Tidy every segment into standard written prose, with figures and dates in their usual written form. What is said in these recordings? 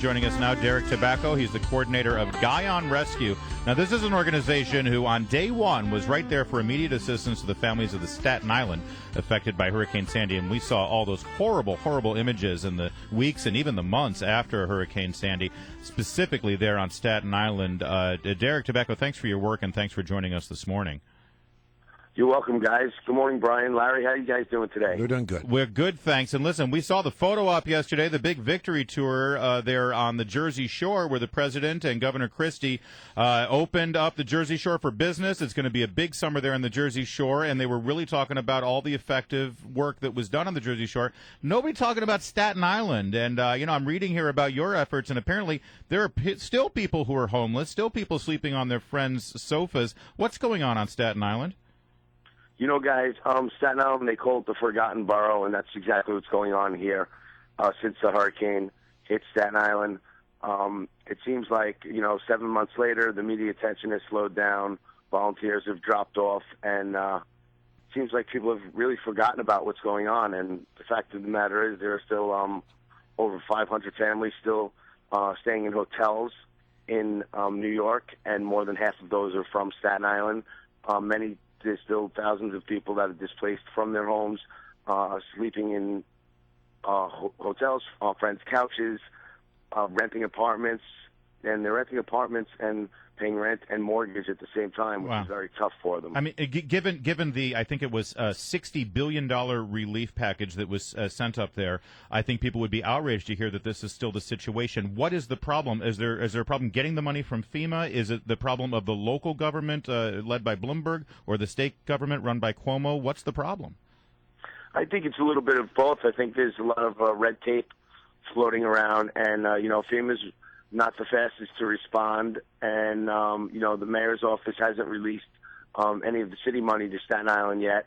Joining us now, Derek Tabacco. He's the coordinator of Guyon Rescue. Now, this is an organization who on day one was right there for immediate assistance to the families of the Staten Island affected by Hurricane Sandy. And we saw all those horrible, horrible images in the weeks and even the months after Hurricane Sandy, specifically there on Staten Island. Derek Tabacco, thanks for your work and thanks for joining us this morning. You're welcome, guys. Good morning, Brian. Larry, how are you guys doing today? We're doing good. We're good, thanks. And listen, we saw the photo op yesterday, the big victory tour there on the Jersey Shore where the president and Governor Christie opened up the Jersey Shore for business. It's going to be a big summer there on the Jersey Shore, and they were really talking about all the effective work that was done on the Jersey Shore. Nobody talking about Staten Island. And, I'm reading here about your efforts, and apparently there are still people who are homeless, still people sleeping on their friends' sofas. What's going on Staten Island? You know, guys, Staten Island, they call it the Forgotten Borough, and that's exactly what's going on here since the hurricane hit Staten Island. It seems like, 7 months later, the media attention has slowed down, volunteers have dropped off, and it seems like people have really forgotten about what's going on. And the fact of the matter is there are still over 500 families still staying in hotels in New York, and more than half of those are from Staten Island. There's still thousands of people that are displaced from their homes, sleeping in hotels, friends' couches, renting apartments, and they're renting apartments and paying rent and mortgage at the same time, which is very tough for them. I mean, given the, I think it was a $60 billion relief package that was sent up there, I think people would be outraged to hear that this is still the situation. What is the problem? Is there a problem getting the money from FEMA? Is it the problem of the local government led by Bloomberg or the state government run by Cuomo? What's the problem? I think it's a little bit of both. I think there's a lot of red tape floating around, and, FEMA's not the fastest to respond, and the mayor's office hasn't released any of the city money to Staten Island yet.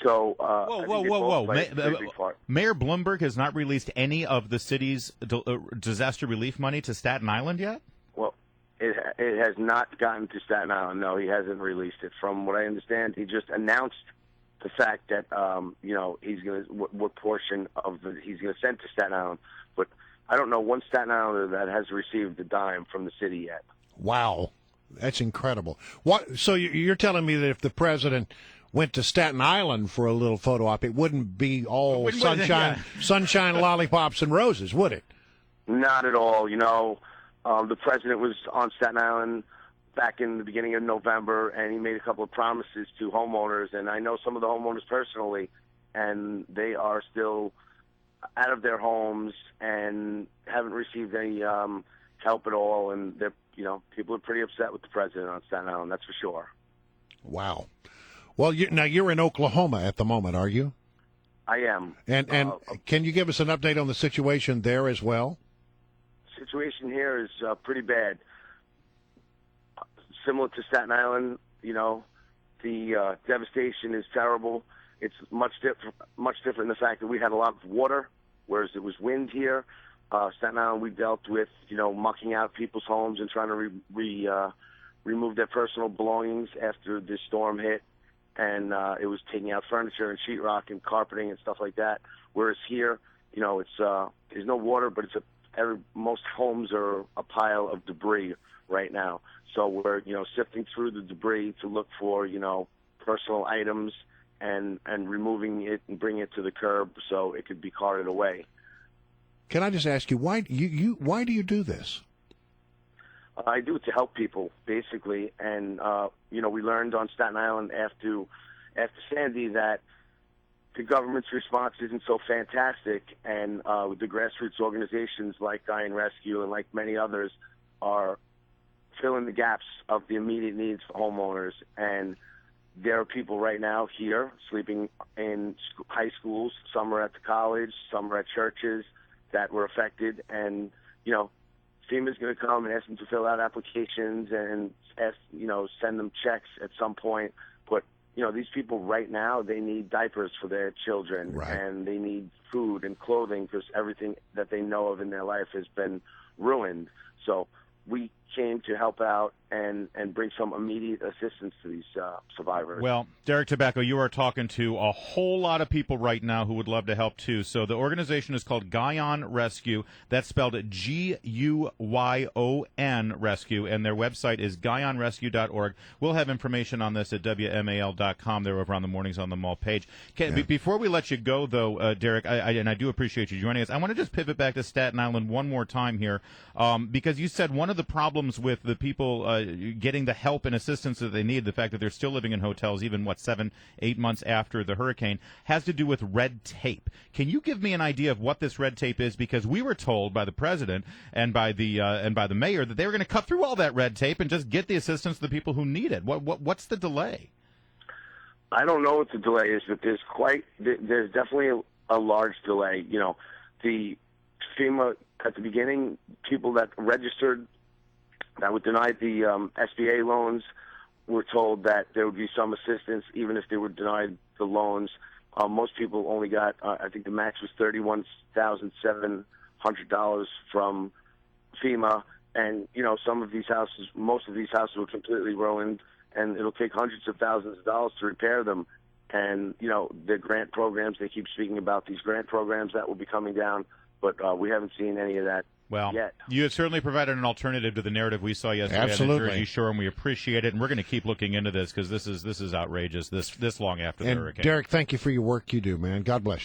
So, whoa! Mayor Bloomberg has not released any of the city's disaster relief money to Staten Island yet. Well, it has not gotten to Staten Island. No, he hasn't released it. From what I understand, he just announced the fact that he's going to what portion of he's going to send to Staten Island, but I don't know one Staten Islander that has received a dime from the city yet. Wow, that's incredible. What? So you're telling me that if the president went to Staten Island for a little photo op, it wouldn't be all sunshine, lollipops, and roses, would it? Not at all. The president was on Staten Island back in the beginning of November, and he made a couple of promises to homeowners, and I know some of the homeowners personally, and they are still out of their homes and haven't received any help at all, and they're people are pretty upset with the president on Staten Island, that's for sure. Wow. Well, now you're in Oklahoma at the moment, are you? I am. And can you give us an update on the situation there as well? Situation here is pretty bad. Similar to Staten Island, the devastation is terrible. It's much different in the fact that we had a lot of water, whereas it was wind here. Staten Island, we dealt with, mucking out people's homes and trying to remove their personal belongings after this storm hit. And it was taking out furniture and sheetrock and carpeting and stuff like that. Whereas here, it's there's no water, but most homes are a pile of debris right now. So we're, sifting through the debris to look for, personal items and removing it and bringing it to the curb so it could be carted away. Can I just ask you, why do you do this? I do it to help people, basically. And, we learned on Staten Island after Sandy that the government's response isn't so fantastic, and the grassroots organizations like Guyon Rescue and like many others are filling the gaps of the immediate needs for homeowners. And there are people right now here sleeping in high schools. Some are at the college, some are at churches that were affected. And, FEMA's going to come and ask them to fill out applications and send them checks at some point. But, these people right now, they need diapers for their children, right, and they need food and clothing because everything that they know of in their life has been ruined. So we came to help out and bring some immediate assistance to these survivors. Well, Derek Tabacco, you are talking to a whole lot of people right now who would love to help too. So the organization is called Guyon Rescue. That's spelled Guyon Rescue, and their website is guyonrescue.org. We'll have information on this at WMAL.com. They're over on the Mornings on the Mall page. Before we let you go, though, Derek, I do appreciate you joining us. I want to just pivot back to Staten Island one more time here, because you said one of the problems with the people getting the help and assistance that they need, the fact that they're still living in hotels even 7-8 months after the hurricane, has to do with red tape. Can you give me an idea of what this red tape is? Because we were told by the president and by the mayor that they were going to cut through all that red tape and just get the assistance to the people who need it. What's the delay? I don't know what the delay is, but there's definitely a large delay. You know, the FEMA at the beginning, people that registered that were denied the SBA loans were told that there would be some assistance even if they were denied the loans. Most people only got, I think the max was $31,700 from FEMA. And, you know, most of these houses were completely ruined, and it'll take hundreds of thousands of dollars to repair them. And, you know, the grant programs, they keep speaking about these grant programs that will be coming down, but we haven't seen any of that. Well, yet. You have certainly provided an alternative to the narrative we saw yesterday Absolutely. on the Jersey Shore, and we appreciate it. And we're going to keep looking into this because this is outrageous. This long after the hurricane. Derek, thank you for your work you do, man. God bless you.